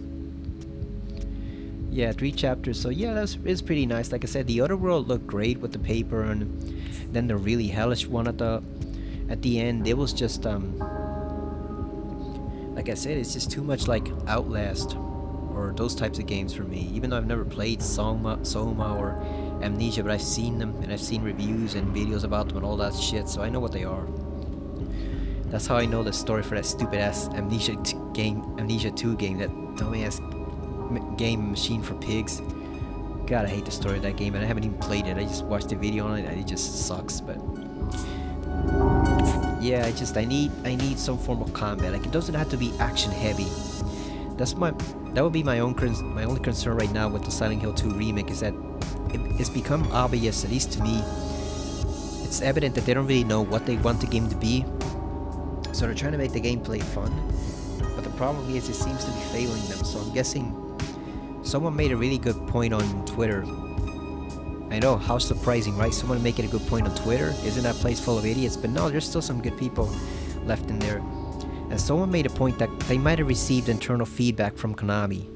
Yeah, 3 chapters. So yeah, it's pretty nice. Like I said, the other world looked great with the paper, and then the really hellish one at the end. It was just like I said, it's just too much like Outlast or those types of games for me. Even though I've never played Soma or Amnesia, but I've seen them and I've seen reviews and videos about them and all that shit, so I know what they are. That's how I know the story for that stupid ass Amnesia 2 game, that dummy ass game Machine for Pigs. God, I hate the story of that game, and I haven't even played it. I just watched the video on it and it just sucks. But yeah, I need some form of combat. Like, it doesn't have to be action heavy. That would be my only concern right now with the Silent Hill 2 remake, is that it's become obvious, at least to me. It's evident that they don't really know what they want the game to be. So they're trying to make the gameplay fun, but the problem is it seems to be failing them. So I'm guessing someone made a really good point on Twitter. I know, how surprising, right? Someone making a good point on Twitter. Isn't that place full of idiots? But no, there's still some good people left in there. And someone made a point that they might have received internal feedback from Konami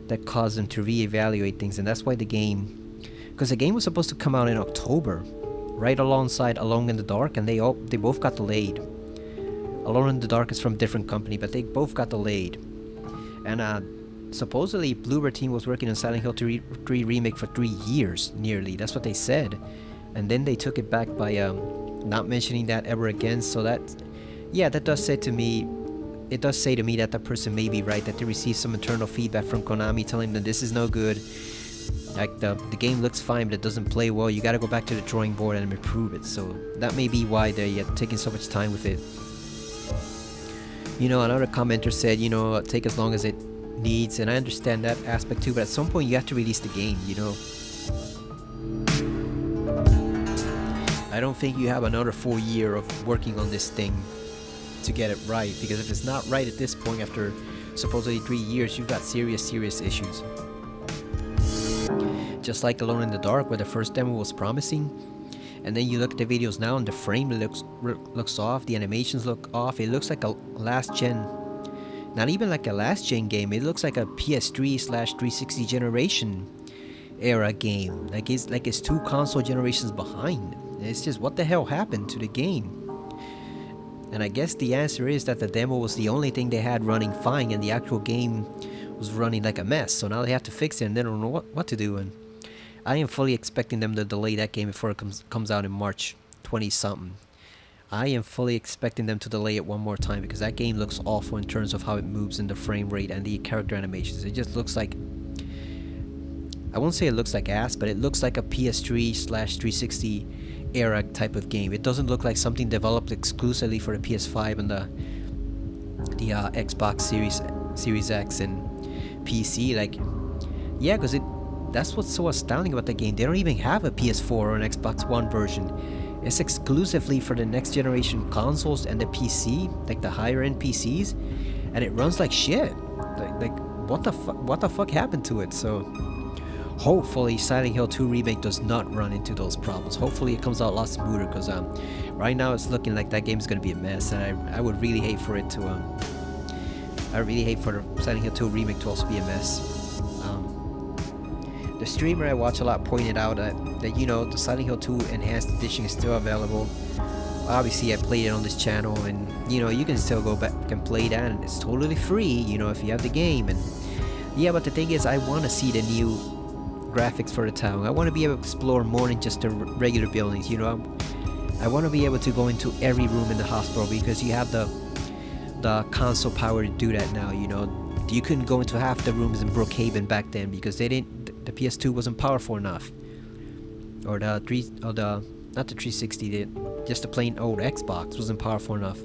that caused them to reevaluate things, and that's why the game... Because the game was supposed to come out in October, right alongside Alone in the Dark, and they both got delayed. Alone in the Dark is from a different company, but they both got delayed. And supposedly Bloober Team was working on Silent Hill 3 remake for 3 years, nearly. That's what they said. And then they took it back by not mentioning that ever again. So that Yeah, that does say to me. It does say to me that that person may be right, that they received some internal feedback from Konami telling them this is no good. Like the game looks fine, but it doesn't play well. You gotta go back to the drawing board and improve it. So that may be why they're taking so much time with it. You know, another commenter said, you know, take as long as it needs, and I understand that aspect too. But at some point, you have to release the game. You know, I don't think you have another full year of working on this thing to get it right, because if it's not right at this point after supposedly 3 years, you've got serious issues. Just like Alone in the Dark, where the first demo was promising, and then you look at the videos now and the frame looks off, the animations look off. It looks like a last gen, not even like a last gen game, it looks like a PS3/360 generation era game. Like it's 2 console generations behind. It's just, what the hell happened to the game? And I guess the answer is that the demo was the only thing they had running fine, and the actual game was running like a mess. So now they have to fix it, and they don't know what to do. And I am fully expecting them to delay that game before it comes out in March 20-something. I am fully expecting them to delay it one more time, because that game looks awful in terms of how it moves and the frame rate and the character animations. It just looks like, I won't say it looks like ass, but it looks like a PS3/360 era type of game. It doesn't look like something developed exclusively for the PS5 and the Xbox Series X and PC. Like, yeah, because that's what's so astounding about the game. They don't even have a PS4 or an Xbox One version. It's exclusively for the next generation consoles and the PC, like the higher end PCs, and it runs like shit. Like what the fuck happened to it? So hopefully Silent Hill 2 Remake does not run into those problems. Hopefully it comes out a lot smoother, because right now it's looking like that game's gonna be a mess, and I would really hate for it to I really hate for the Silent Hill 2 Remake to also be a mess. The streamer I watch a lot pointed out that you know, the Silent Hill 2 Enhanced Edition is still available. Obviously I played it on this channel, and you know, you can still go back and play that, and it's totally free, you know, if you have the game. And yeah, but the thing is, I want to see the new graphics for the town. I want to be able to explore more than just the regular buildings, you know. I want to be able to go into every room in the hospital, because you have the console power to do that now, you know. You couldn't go into half the rooms in Brookhaven back then, because the PS2 wasn't powerful enough, or not the 360, just the plain old Xbox wasn't powerful enough.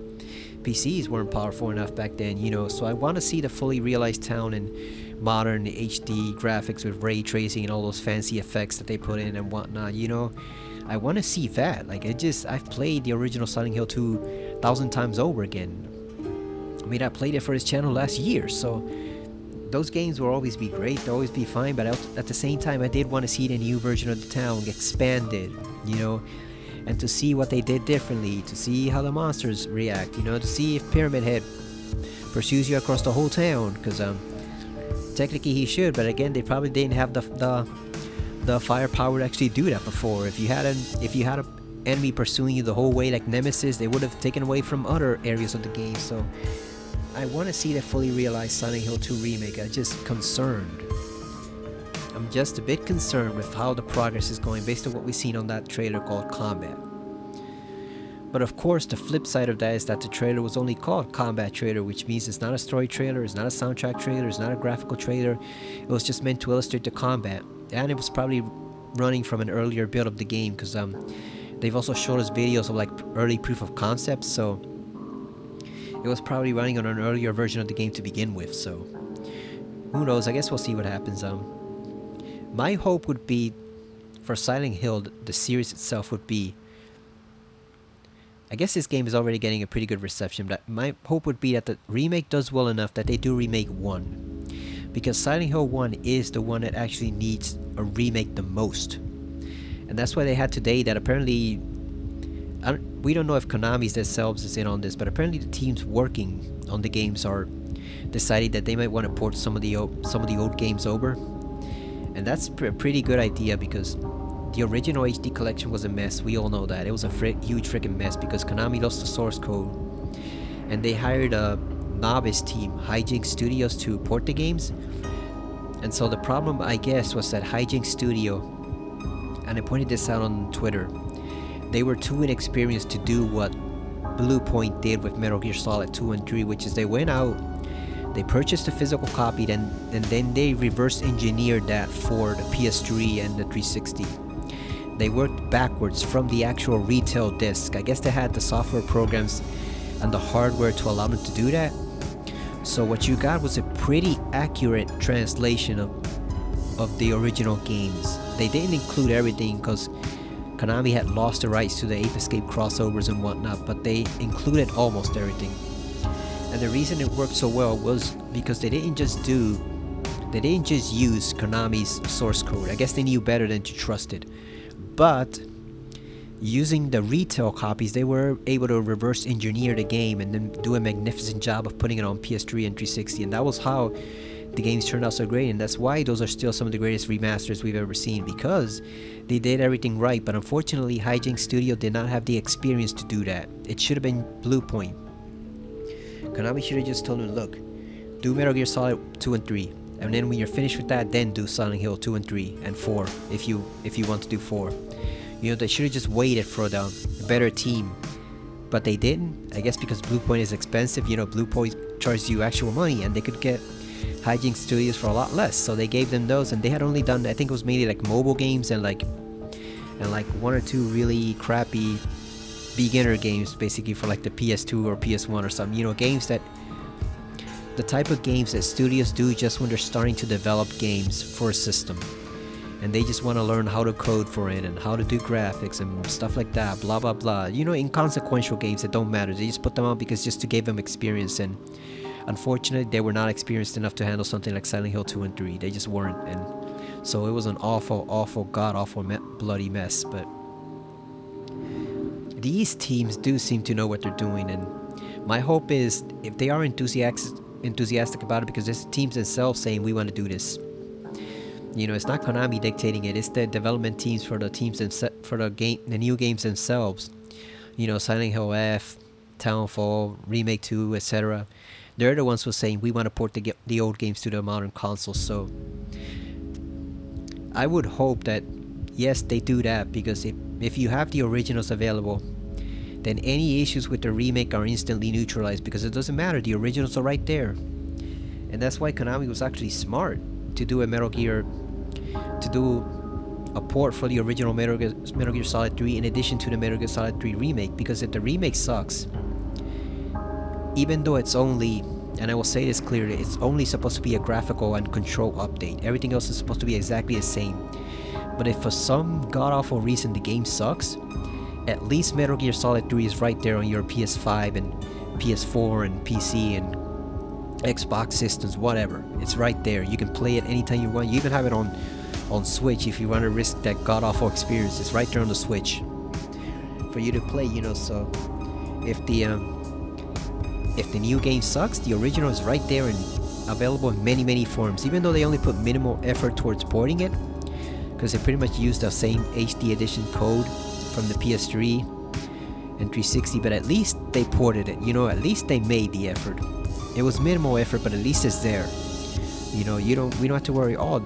PCs weren't powerful enough back then, you know. So I want to see the fully realized town and modern HD graphics with ray tracing and all those fancy effects that they put in and whatnot, you know. I want to see that. Like, I've played the original Silent Hill 2 1,000 times over again. I mean, I played it for his channel last year, so those games will always be great, they'll always be fine, but at the same time, I did want to see the new version of the town expanded, you know, and to see what they did differently, to see how the monsters react, you know, to see if Pyramid Head pursues you across the whole town, because technically he should, but again, they probably didn't have the firepower to actually do that before. If you had an enemy pursuing you the whole way like Nemesis, they would have taken away from other areas of the game. So I want to see the fully realized Silent Hill 2 Remake. I'm just concerned. I'm just a bit concerned with how the progress is going based on what we've seen on that trailer called Combat. But of course, the flip side of that is that the trailer was only called Combat Trailer, which means it's not a story trailer, it's not a soundtrack trailer, it's not a graphical trailer. It was just meant to illustrate the combat. And it was probably running from an earlier build of the game, because they've also showed us videos of like early proof of concepts, so it was probably running on an earlier version of the game to begin with. So who knows, I guess we'll see what happens. My hope would be for Silent Hill, the series itself would be, I guess this game is already getting a pretty good reception, but my hope would be that the remake does well enough that they do remake 1, because Silent Hill 1 is the one that actually needs a remake the most. And that's why they had today that apparently, we don't know if Konami themselves is in on this, but apparently the teams working on the games are deciding that they might want to port some of the old games over. And that's a pretty good idea, because the original HD collection was a mess. We all know that. It was a huge freaking mess because Konami lost the source code. And they hired a novice team, Hijinks Studios, to port the games. And so the problem, I guess, was that Hijinks Studio, and I pointed this out on Twitter, they were too inexperienced to do what Blue Point did with Metal Gear Solid 2 and 3, which is they went out, they purchased a physical copy, and then they reverse engineered that for the PS3 and the 360. They worked backwards from the actual retail disc. I guess they had the software programs and the hardware to allow them to do that. So what you got was a pretty accurate translation of the original games. They didn't include everything because Konami had lost the rights to the Ape Escape crossovers and whatnot, but they included almost everything. And the reason it worked so well was because they didn't just use Konami's source code. I guess they knew better than to trust it. But using the retail copies, they were able to reverse engineer the game and then do a magnificent job of putting it on PS3 and 360. And that was how the games turned out so great. And that's why those are still some of the greatest remasters we've ever seen, because they did everything right. But unfortunately, Hijinks Studio did not have the experience to do that. It should have been Blue Point. Konami should have just told them, look, do Metal Gear Solid 2 and 3. And then when you're finished with that, then do Silent Hill 2 and 3 and 4 if you want to do 4. You know, they should have just waited for the better team. But they didn't. I guess because Blue Point is expensive. You know, Blue Point charges you actual money, and they could get Hijinks Studios for a lot less. So they gave them those, and they had only done, I think it was mainly like mobile games and like one or two really crappy beginner games, basically for like the PS2 or PS1 or something. You know, games that, the type of games that studios do just when they're starting to develop games for a system, and they just want to learn how to code for it and how to do graphics and stuff like that, blah blah blah. You know, inconsequential games that don't matter. They just put them out because just to give them experience, and unfortunately they were not experienced enough to handle something like Silent Hill 2 and 3. They just weren't, and so it was an awful god awful bloody mess. But these teams do seem to know what they're doing, and my hope is if they are enthusiastic about it, because it's the teams themselves saying we want to do this. You know, it's not Konami dictating it, it's the development teams for the teams for the new games themselves. You know, Silent Hill F, Townfall, Remake 2, etc. They're the ones who are saying we want to port the old games to the modern consoles. So I would hope that yes, they do that, because if you have the originals available, then any issues with the remake are instantly neutralized, because it doesn't matter, the originals are right there. And that's why Konami was actually smart to do a port for the original Metal Gear Solid 3 in addition to the Metal Gear Solid 3 remake, because if the remake sucks, even though it's only, and I will say this clearly, it's only supposed to be a graphical and control update. Everything else is supposed to be exactly the same. But if for some god-awful reason the game sucks, at least Metal Gear Solid 3 is right there on your PS5 and PS4 and PC and Xbox systems, whatever. It's right there. You can play it anytime you want. You even have it on Switch if you want to risk that god-awful experience. It's right there on the Switch for you to play, you know. So if the new game sucks, the original is right there and available in many forms, even though they only put minimal effort towards porting it, because they pretty much used the same HD edition code from the PS3 and 360. But at least they ported it, you know, at least they made the effort. It was minimal effort, but at least it's there. You know, we don't have to worry, oh,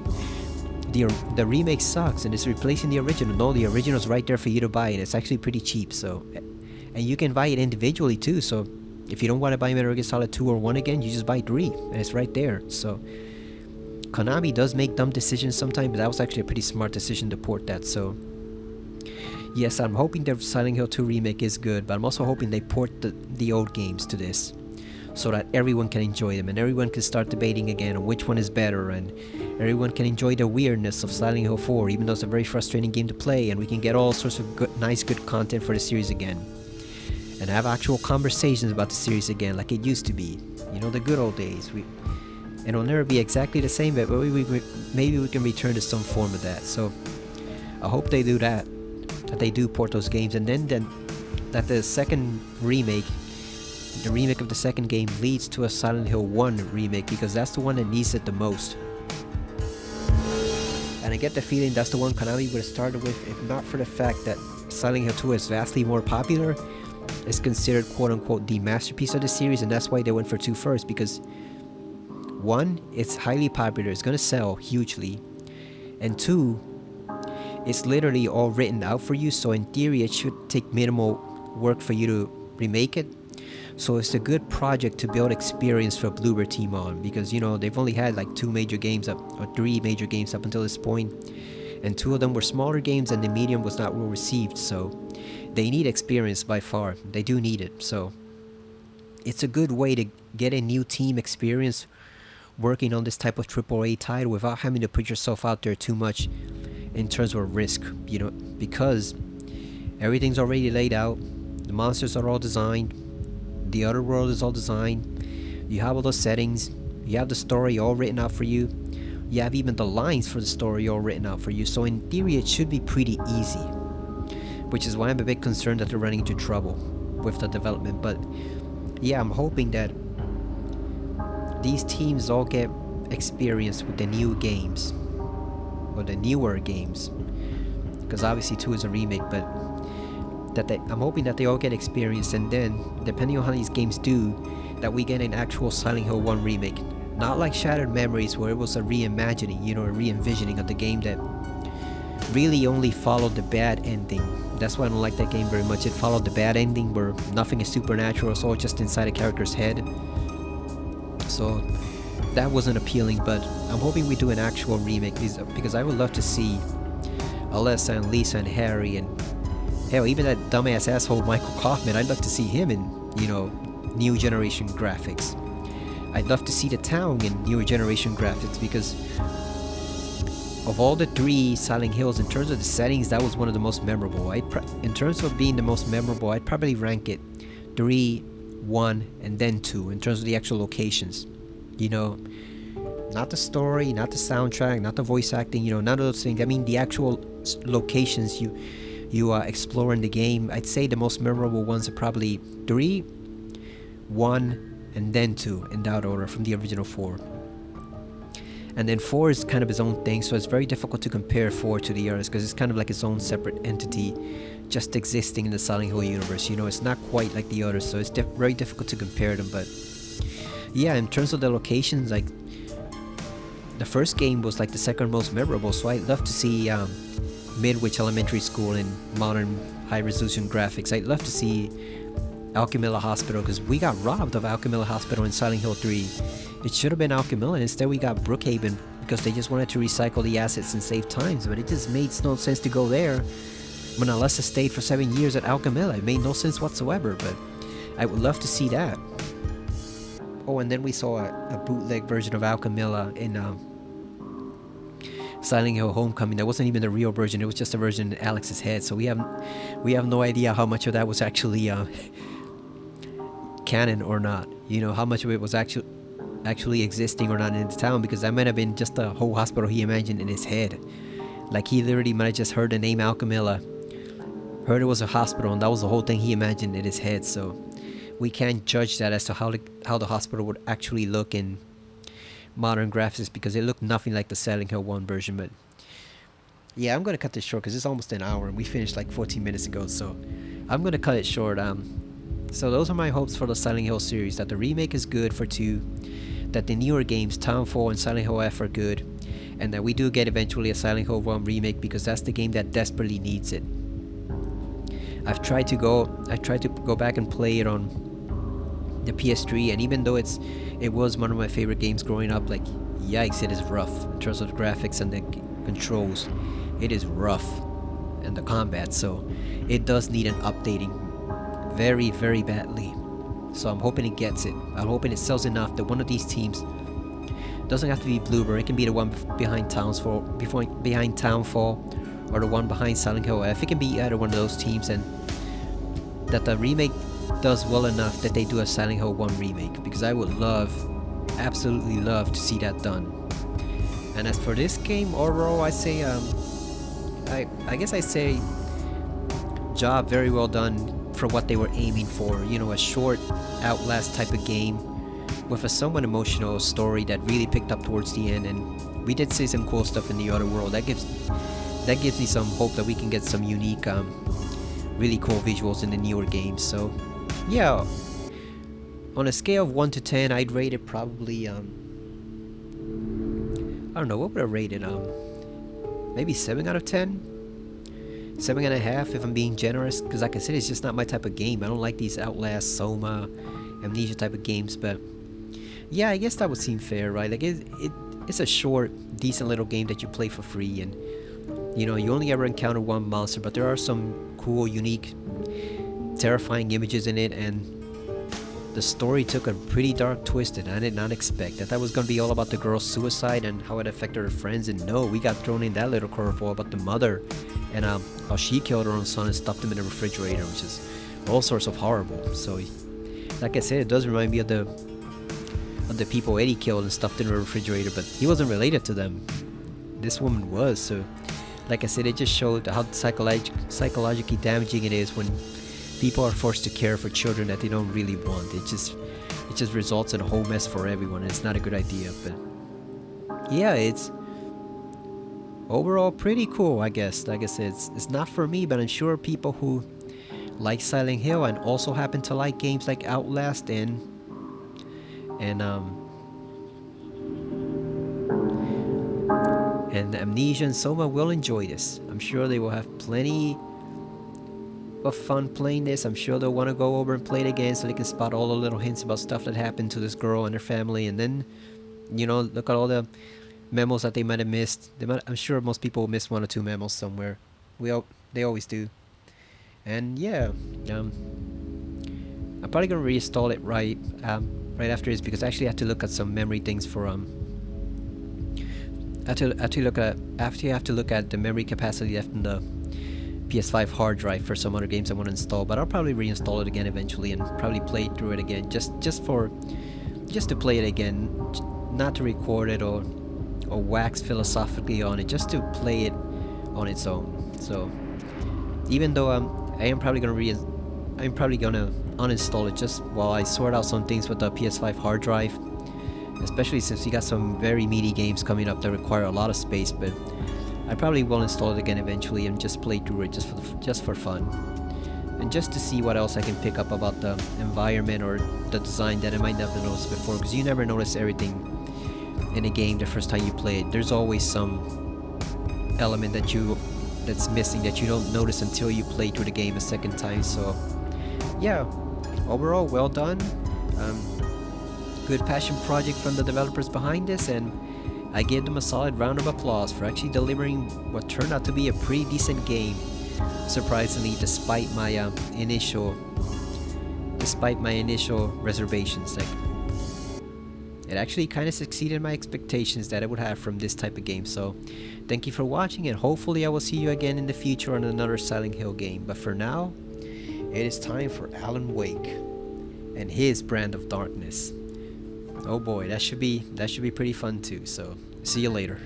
the remake sucks and it's replacing the original. No, the original's right there for you to buy, and it's actually pretty cheap. So, and you can buy it individually too. So if you don't want to buy Metal Gear Solid 2 or 1 again, you just buy 3 and it's right there. So Konami does make dumb decisions sometimes, but that was actually a pretty smart decision to port that. So yes, I'm hoping the Silent Hill 2 remake is good, but I'm also hoping they port the old games to this, so that everyone can enjoy them and everyone can start debating again on which one is better, and everyone can enjoy the weirdness of Silent Hill 4, even though it's a very frustrating game to play, and we can get all sorts of good content for the series again, and have actual conversations about the series again like it used to be, you know, the good old days. It'll never be exactly the same, but maybe we can return to some form of that. So I hope they do that they do port those games, and then that the second remake, the remake of the second game, leads to a Silent Hill 1 remake, because that's the one that needs it the most. And I get the feeling that's the one Konami would have started with if not for the fact that Silent Hill 2 is vastly more popular. It's considered quote-unquote the masterpiece of the series, and that's why they went for 2 first, because 1, it's highly popular, it's gonna sell hugely, and 2, it's literally all written out for you, so in theory it should take minimal work for you to remake it. So it's a good project to build experience for Bloober Team on, because you know they've only had like 2 major games up, or 3 major games up until this point, and 2 of them were smaller games, and the medium was not well received. So they need experience by far. They do need it. So it's a good way to get a new team experience working on this type of AAA title without having to put yourself out there too much in terms of risk, you know, because everything's already laid out. The monsters are all designed. The other world is all designed. You have all the settings. You have the story all written out for you. You have even the lines for the story all written out for you. So in theory, it should be pretty easy, which is why I'm a bit concerned that they're running into trouble with the development. But yeah, I'm hoping that these teams all get experience with the new games, or the newer games, because obviously 2 is a remake, but I'm hoping that they all get experience, and then depending on how these games do, that we get an actual Silent Hill 1 remake, not like Shattered Memories where it was a reimagining, you know, a re-envisioning of the game that really only followed the bad ending. That's why I don't like that game very much. It followed the bad ending where nothing is supernatural, it's all just inside a character's head. So that wasn't appealing, but I'm hoping we do an actual remake, because I would love to see Alessa and Lisa and Harry, and hell, even that dumbass asshole Michael Kaufman. I'd love to see him in, you know, new generation graphics. I'd love to see the town in newer generation graphics, because of all the 3 Silent Hills, in terms of the settings, that was one of the most memorable. In terms of being the most memorable, I'd probably rank it 3, 1, and then 2 in terms of the actual locations. You know, not the story, not the soundtrack, not the voice acting, you know, none of those things. I mean, the actual locations you explore in the game. I'd say the most memorable ones are probably 3, 1, and then 2 in that order from the original 4. And then 4 is kind of its own thing, so it's very difficult to compare 4 to the others, because it's kind of like its own separate entity just existing in the Silent Hill universe. You know, it's not quite like the others, so it's very difficult to compare them. But yeah, in terms of the locations, like the first game was like the second most memorable, so I'd love to see Midwich Elementary School in modern high-resolution graphics. I'd love to see Alchemilla Hospital, because we got robbed of Alchemilla Hospital in Silent Hill 3. It should have been Alchemilla, and instead we got Brookhaven, because they just wanted to recycle the assets and save times, but it just made no sense to go there when Alessa stayed for 7 years at Alchemilla. It made no sense whatsoever, but I would love to see that. Oh, and then we saw a bootleg version of Alchemilla in Silent Hill Homecoming. That wasn't even the real version, it was just a version in Alex's head, so we have no idea how much of that was actually canon or not. You know, how much of it was actually existing or not in the town, because that might have been just a whole hospital he imagined in his head. Like, he literally might have just heard the name Alchemilla, heard it was a hospital, and that was the whole thing he imagined in his head. So we can't judge that as to how the hospital would actually look in modern graphics, because it looked nothing like the Silent Hill 1 version. But yeah, I'm gonna cut this short because it's almost an hour and we finished like 14 minutes ago, so I'm gonna cut it short. So those are my hopes for the Silent Hill series: that the remake is good for 2, that the newer games Townfall and Silent Hill F are good, and that we do get eventually a Silent Hill 1 remake, because that's the game that desperately needs it. I've tried to go back and play it on the PS3, and even though it was one of my favorite games growing up, like, yikes, it is rough in terms of the graphics and the controls. It is rough, and the combat, so it does need an updating very, very badly. So I'm hoping it gets it. I'm hoping it sells enough that one of these teams, doesn't have to be Bloober, it can be the one behind Townfall, or the one behind Silent Hill F. It can be either one of those teams, and that the remake does well enough that they do a Silent Hill 1 remake, because I would absolutely love to see that done. And as for this game overall, I say I guess I say job very well done for what they were aiming for. You know, a short Outlast type of game with a somewhat emotional story that really picked up towards the end, and we did see some cool stuff in the other world. That gives me some hope that we can get some unique really cool visuals in the newer games. So yeah, on a scale of 1 to 10, I'd rate it probably I don't know, what would I rate it? Maybe 7 out of 10. 7.5 if I'm being generous, because like I said, it's just not my type of game. I don't like these Outlast, Soma, Amnesia type of games. But yeah, I guess that would seem fair, right? Like it's a short, decent little game that you play for free, and you know, you only ever encounter one monster, but there are some cool, unique, terrifying images in it, and the story took a pretty dark twist that I did not expect. I thought it was going to be all about the girl's suicide and how it affected her friends, and no, we got thrown in that little curveball about the mother and how she killed her own son and stuffed him in the refrigerator, which is all sorts of horrible. So, like I said, it does remind me of the people Eddie killed and stuffed in the refrigerator, but he wasn't related to them. This woman was. So, like I said, it just showed how psychologically damaging it is when people are forced to care for children that they don't really want. It just results in a whole mess for everyone, and it's not a good idea. But yeah, it's overall pretty cool, I guess. Like I said, it's not for me, but I'm sure people who like Silent Hill and also happen to like games like Outlast and Amnesia and Soma will enjoy this. I'm sure they will have plenty of fun playing this. I'm sure they'll want to go over and play it again so they can spot all the little hints about stuff that happened to this girl and her family, and then, you know, look at all the memos that they might have missed. I'm sure most people will miss one or two memos somewhere. They always do. And yeah, I'm probably gonna reinstall it right after this, because I actually have to look at some memory things for I have to look at the memory capacity left in the PS5 hard drive for some other games I want to install. But I'll probably reinstall it again eventually and probably play through it again, just to play it again, not to record it or wax philosophically on it, just to play it on its own. So even though I'm probably gonna uninstall it just while I sort out some things with the PS5 hard drive, especially since we got some very meaty games coming up that require a lot of space. But I probably will install it again eventually and just play through it just for fun, and just to see what else I can pick up about the environment or the design that I might not have noticed before, because you never notice everything in a game the first time you play it. There's always some element that's missing that you don't notice until you play through the game a second time. So yeah, overall well done. Good passion project from the developers behind this, and I give them a solid round of applause for actually delivering what turned out to be a pretty decent game, surprisingly, despite my initial reservations. Like, it actually kind of succeeded my expectations that I would have from this type of game. So thank you for watching, and hopefully I will see you again in the future on another Silent Hill game. But for now, it is time for Alan Wake and his brand of darkness. Oh boy, that should be pretty fun too. So see you later.